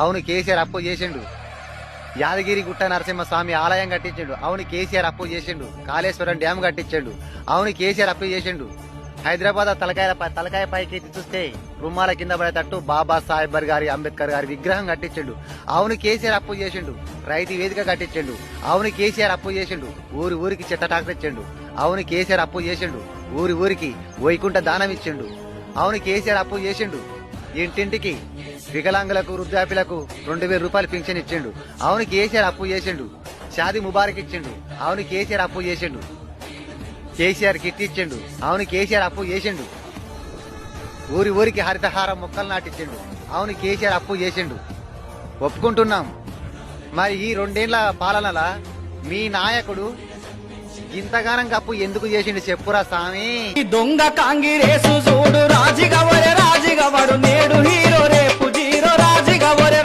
అవును కేసీఆర్ అప్పు చేసిండు. యాదగిరి గుట్ట నరసింహస్వామి ఆలయం కట్టించిండు. అవును కేసీఆర్ అప్పు చేసిండు. కాళేశ్వరం డ్యామ్ కట్టించాడు. అవును కేసీఆర్ అప్పు చేసిండు. హైదరాబాద్ తలకాయ పైకి చూస్తే రుమాల కింద పడేటట్టు బాబా సాహెబ్ గారి అంబేద్కర్ గారి విగ్రహం కట్టించిండు. అవును కేసీఆర్ అప్పు చేసిండు. రైతు వేదిక కట్టించిండు. అవును కేసీఆర్ అప్పు చేసిండు. ఊరికి చెత్త టాక్టర్ ఇచ్చిండు. అవును కేసీఆర్ అప్పు చేసిండు. ఊరికి వైకుంఠ దానం ఇచ్చిండు. అవును కేసీఆర్ అప్పు చేసిండు. ఇంటింటికి వికలాంగులకు వృద్ధాప్యులకు 2000 రూపాయలు పింఛన్ ఇచ్చిండు. అవును కేసీఆర్ అప్పు చేసిండు. షాదీ ముబారక్ ఇచ్చిండు. అవును కేసీఆర్ అప్పు చేసిండు. కేసీఆర్ కిట్ ఇచ్చిండు. అవును కేసీఆర్ అప్పు చేసిండు. ఊరికి హరితహారం మొక్కలు నాటిచ్చిండు. అవును కేసీఆర్ అప్పు చేసిండు. ఒప్పుకుంటున్నాం. మరి ఈ 2 ఏళ్ల పాలనల మీ నాయకుడు ఇంతగానం అప్పు ఎందుకు చేసిండు చెప్పురా స్వామి. దొంగ కాంగిరేసు చూడు రాజిగవరే రాజిగవడు నేడు హీరో రేపు జీరో రాజిగవరే